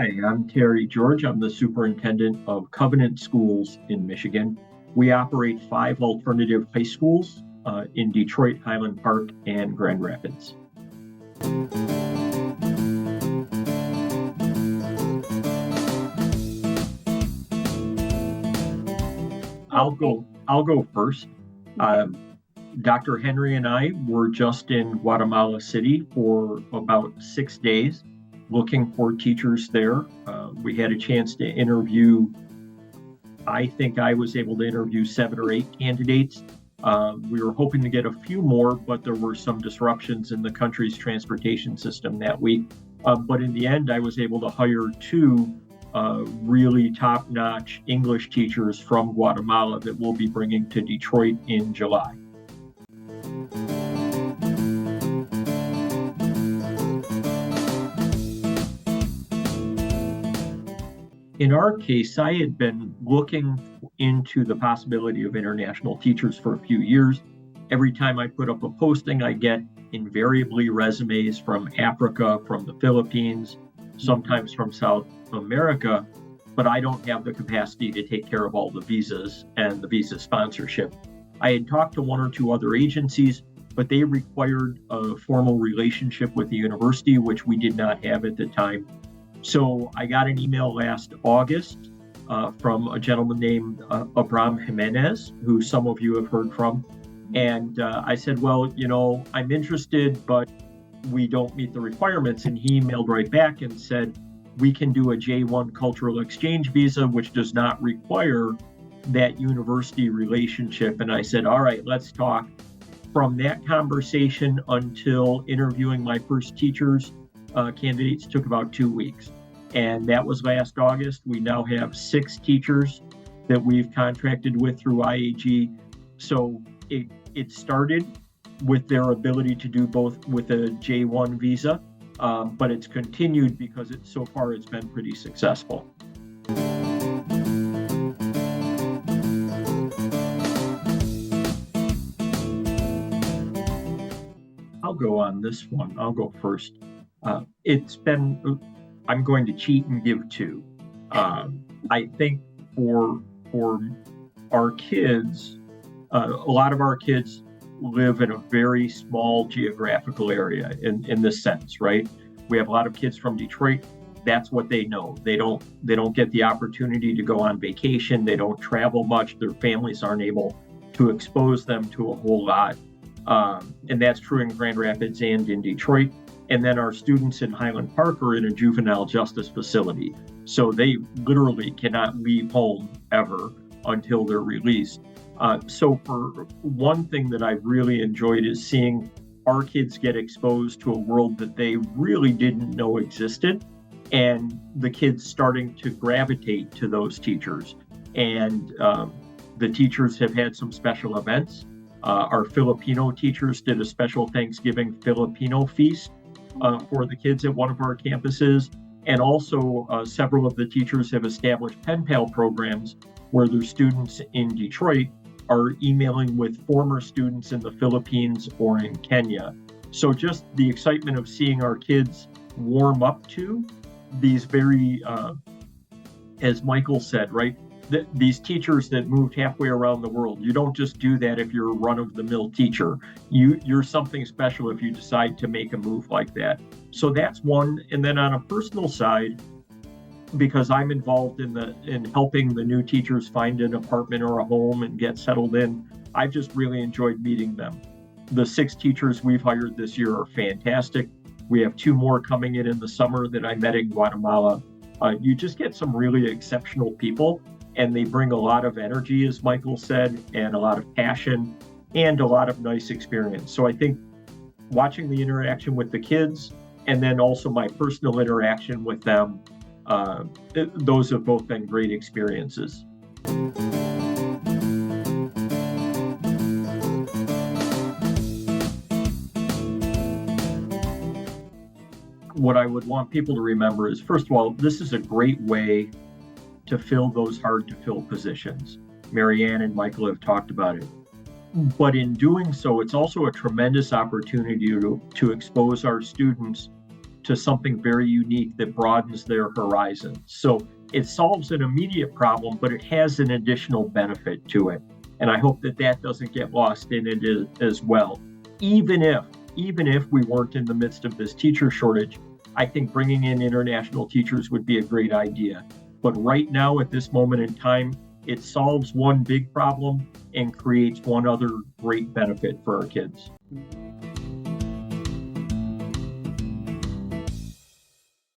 Hi, I'm Terry George. I'm the superintendent of Covenant Schools in Michigan. We operate 5 alternative high schools in Detroit, Highland Park, and Grand Rapids. I'll go first. Dr. Henry and I were just in Guatemala City for about 6 days looking for teachers there. We had a chance to interview, I think I was able to interview 7 or 8 candidates. We were hoping to get a few more, but there were some disruptions in the country's transportation system that week. But in the end, I was able to hire 2 really top-notch English teachers from Guatemala that we'll be bringing to Detroit in July. In our case, I had been looking into the possibility of international teachers for a few years. Every time I put up a posting, I get invariably resumes from Africa, from the Philippines, sometimes from South America, but I don't have the capacity to take care of all the visas and the visa sponsorship. I had talked to 1 or 2 other agencies, but they required a formal relationship with the university, which we did not have at the time. So I got an email last August from a gentleman named Abraham Jimenez, who some of you have heard from. And I said, well, I'm interested, but we don't meet the requirements. And he emailed right back and said, we can do a J1 cultural exchange visa, which does not require that university relationship. And I said, all right, let's talk. From that conversation until interviewing my first teachers, candidates took about 2 weeks. And that was last August. We now have 6 teachers that we've contracted with through IAG. So it started with their ability to do both with a J1 visa, but it's continued because so far it's been pretty successful. I'll go on this one. I'll go first. I'm going to cheat and give 2. I think for our kids, a lot of our kids live in a very small geographical area in this sense, right? We have a lot of kids from Detroit. That's what they know. They don't get the opportunity to go on vacation. They don't travel much. Their families aren't able to expose them to a whole lot. And that's true in Grand Rapids and in Detroit. And then our students in Highland Park are in a juvenile justice facility. So they literally cannot leave home ever until they're released. So for one thing that I've really enjoyed is seeing our kids get exposed to a world that they really didn't know existed, and the kids starting to gravitate to those teachers. And the teachers have had some special events. Our Filipino teachers did a special Thanksgiving Filipino feast for the kids at one of our campuses. And also several of the teachers have established pen pal programs where their students in Detroit are emailing with former students in the Philippines or in Kenya. So just the excitement of seeing our kids warm up to these very, as Michael said, right? These teachers that moved halfway around the world. You don't just do that if you're a run-of-the-mill teacher. You're something special if you decide to make a move like that. So that's one. And then on a personal side, because I'm involved in helping the new teachers find an apartment or a home and get settled in, I've just really enjoyed meeting them. The 6 teachers we've hired this year are fantastic. We have 2 more coming in the summer that I met in Guatemala. You just get some really exceptional people, and they bring a lot of energy, as Michael said, and a lot of passion and a lot of nice experience. So I think watching the interaction with the kids and then also my personal interaction with them, those have both been great experiences. What I would want people to remember is, first of all, this is a great way to fill those hard to fill positions. Marianne and Michael have talked about it. But in doing so, it's also a tremendous opportunity to expose our students to something very unique that broadens their horizons. So it solves an immediate problem, but it has an additional benefit to it. And I hope that that doesn't get lost in it as well. Even if we weren't in the midst of this teacher shortage, I think bringing in international teachers would be a great idea. But right now, at this moment in time, it solves one big problem and creates one other great benefit for our kids.